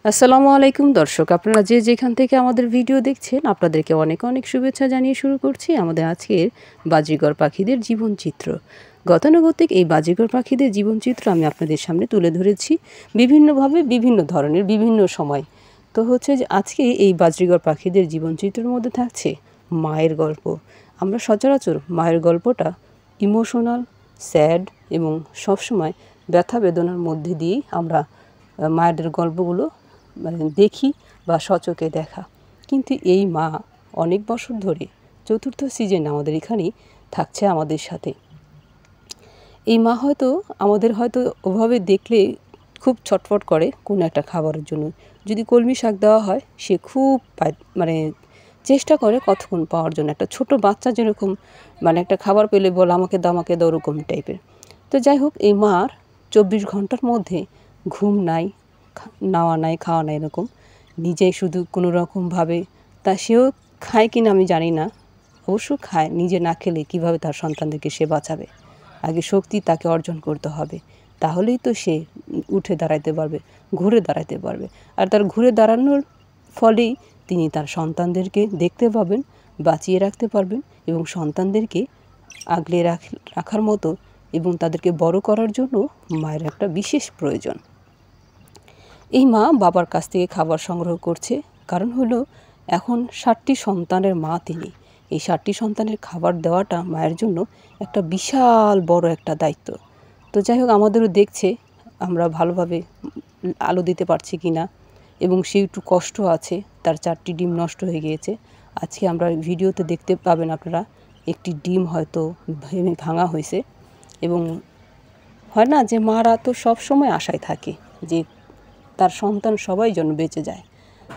আসসালামু আলাইকুম দর্শক, আপনারা যে যেখান থেকে আমাদের ভিডিও দেখছেন আপনাদেরকে অনেক অনেক শুভেচ্ছা জানিয়ে শুরু করছি আমাদের আজকের বাজিঘর পাখিদের জীবনচিত্র। গতানুগতিক এই বাজিঘর পাখিদের জীবনচিত্র আমি আপনাদের সামনে তুলে ধরেছি বিভিন্নভাবে, বিভিন্ন ধরনের, বিভিন্ন সময়। তো হচ্ছে যে আজকে এই বাজিঘর পাখিদের জীবনচিত্রের মধ্যে থাকছে মায়ের গল্প। আমরা সচরাচর মায়ের গল্পটা ইমোশনাল, স্যাড এবং সবসময় ব্যথা বেদনার মধ্যে দিয়েই আমরা মায়েদের গল্পগুলো দেখি বা সচোখে দেখা। কিন্তু এই মা অনেক বছর ধরে চতুর্থ সিজন আমাদের এখানেই থাকছে আমাদের সাথে। এই মা আমাদের হয়তো ওভাবে দেখলে খুব ছটফট করে কোনো একটা খাবারের জন্য। যদি কলমি শাক দেওয়া হয় সে খুব চেষ্টা করে কতক্ষণ পাওয়ার জন্য। একটা ছোট বাচ্চা যেরকম একটা খাবার পেলে বলে আমাকে দাও ওরকম টাইপের। তো যাই হোক, এই মার 24 ঘন্টার মধ্যে ঘুম নাই, নাওয়া নাই, খাওয়া নাই, এরকম নিজেই শুধু কোনো রকমভাবে সেও খায় কিনা আমি জানি না, অবশ্য খায়। নিজে না খেলে কীভাবে তার সন্তানদেরকে সে বাঁচাবে? আগে শক্তি তাকে অর্জন করতে হবে, তাহলেই তো সে উঠে দাঁড়াইতে পারবে, ঘুরে দাঁড়াইতে পারবে। আর তার ঘুরে দাঁড়ানোর ফলেই তিনি তার সন্তানদেরকে দেখতে পাবেন, বাঁচিয়ে রাখতে পারবেন এবং সন্তানদেরকে আগলে রাখার মতো এবং তাদেরকে বড় করার জন্য মায়ের একটা বিশেষ প্রয়োজন। এই মা বাবার কাছ থেকে খাবার সংগ্রহ করছে, কারণ হলো এখন 7টি সন্তানের মা তিনি। এই 7টি সন্তানের খাবার দেওয়াটা মায়ের জন্য একটা বিশাল বড় একটা দায়িত্ব। তো যাই হোক, আমাদেরও দেখছে আমরা ভালোভাবে আলো দিতে পারছি কি না, এবং সে একটু কষ্ট আছে, তার 4টি ডিম নষ্ট হয়ে গিয়েছে। আজকে আমরা ভিডিওতে দেখতে পাবেন আপনারা, একটি ডিম হয়তো ভাঙা হয়েছে। এবং হয় না যে মারা তো সব সময় আশায় থাকে যে তার সন্তান সবাই যেন বেঁচে যায়।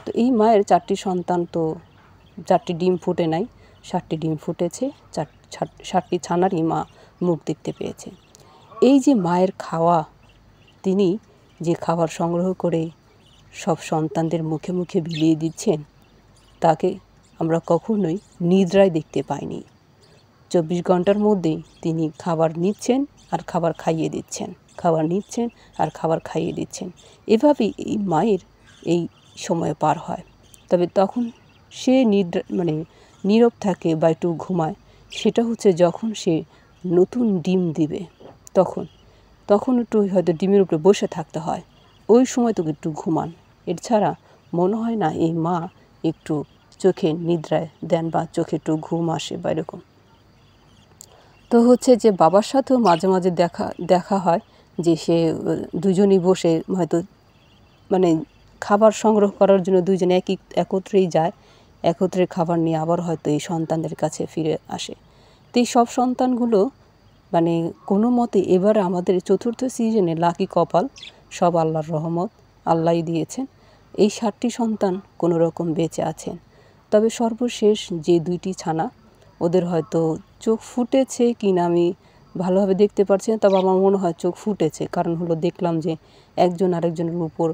তো এই মায়ের 4টি সন্তান, তো 4টি ডিম ফুটে নাই, 7টি ডিম ফুটেছে। 7টি ছানারই মা মুখ দেখতে পেয়েছে। এই যে মায়ের খাওয়া, তিনি যে খাবার সংগ্রহ করে সব সন্তানদের মুখে মুখে বিলিয়ে দিচ্ছেন, তাকে আমরা কখনোই নিদ্রায় দেখতে পাইনি। 24 ঘন্টার মধ্যেই তিনি খাবার নিচ্ছেন আর খাবার খাইয়ে দিচ্ছেন, খাবার নিচ্ছেন আর খাবার খাইয়ে দিচ্ছেন। এভাবেই এই মায়ের এই সময় পার হয়। তবে তখন সে নীরব থাকে বা একটু ঘুমায়, সেটা হচ্ছে যখন সে নতুন ডিম দিবে, তখন একটু হয়তো ডিমের উপরে বসে থাকতে হয়, ওই সময় তোকে একটু ঘুমান। এছাড়া মনে হয় না এই মা একটু চোখে নিদ্রায় দেন বা চোখে একটু ঘুম আসে বা এরকম। তো হচ্ছে যে বাবার সাথেও মাঝে মাঝে দেখা হয় যে সে দুজনই বসে হয়তো খাবার সংগ্রহ করার জন্য দুজনে একত্রেই যায়, একত্রে খাবার নিয়ে আবার হয়তো এই সন্তানদের কাছে ফিরে আসে। তো এই সব সন্তানগুলো কোনো মতে এবারে আমাদের 4র্থ সিজনে লাকি কপাল, সব আল্লাহর রহমত, আল্লাহই দিয়েছেন। এই 7টি সন্তান কোনো রকম বেঁচে আছেন। তবে সর্বশেষ যে 2টি ছানা, ওদের হয়তো চোখ ফুটেছে কি না আমি ভালোভাবে দেখতে পারছি না, তবে আমার মনে হয় চোখ ফুটেছে। কারণ হলো দেখলাম যে একজন আরেকজনের উপর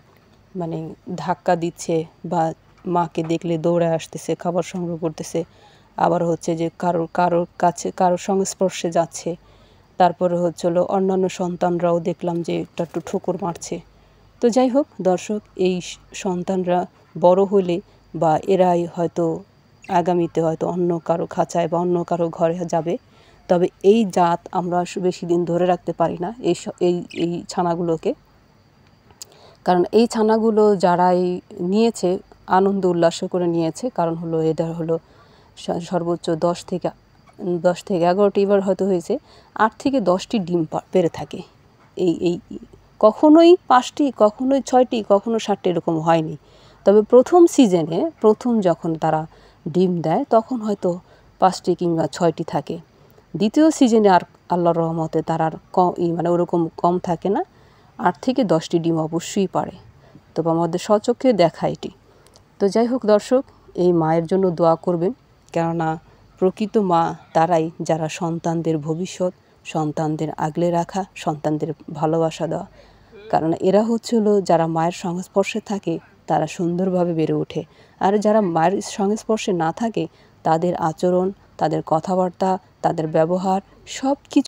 ধাক্কা দিচ্ছে বা মাকে দেখলে দৌড়ে আসতেছে, খাবার সংগ্রহ করতেছে। আবার হচ্ছে যে কারোর সংস্পর্শে যাচ্ছে। তারপরে হলো অন্যান্য সন্তানরাও দেখলাম যে একটু ঠোকর মারছে। তো যাই হোক দর্শক, এই সন্তানরা বড় হলে বা এরাই হয়তো আগামীতে হয়তো অন্য কারো খাঁচায় বা অন্য কারো ঘরে যাবে। তবে এই জাত আমরা বেশি দিন ধরে রাখতে পারি না এই ছানাগুলোকে। কারণ এই ছানাগুলো যারাই নিয়েছে আনন্দ উল্লাস করে নিয়েছে। কারণ হলো এদের হলো সর্বোচ্চ 10 থেকে 11টি এবার হয়তো হয়েছে, 8 থেকে 10টি ডিম পেড়ে থাকে। এই কখনোই 5টি, কখনোই 6টি, কখনো 7টি, এরকম হয়নি। তবে প্রথম সিজনে যখন তারা ডিম দেয় তখন হয়তো 5টি কিংবা 6টি থাকে। দ্বিতীয় সিজনে আর আল্লাহর রহমতে তারা আর ওরকম কম থাকে না, 8 থেকে 10টি ডিম অবশ্যই পারে। তবে আমাদের স্বচক্ষে দেখা এটি। তো যাই হোক দর্শক, এই মায়ের জন্য দোয়া করবেন, কেননা প্রকৃত মা তারাই যারা সন্তানদের ভবিষ্যৎ, সন্তানদের আগলে রাখা, সন্তানদের ভালোবাসা দেওয়া। কারণ এরা হলো যারা মায়ের সংস্পর্শে থাকে তারা সুন্দরভাবে বেড়ে ওঠে। আর যারা মায়ের সংস্পর্শে না থাকে তাদের আচরণ, তাদের কথাবার্তা, তাদের ব্যবহার সব কিছু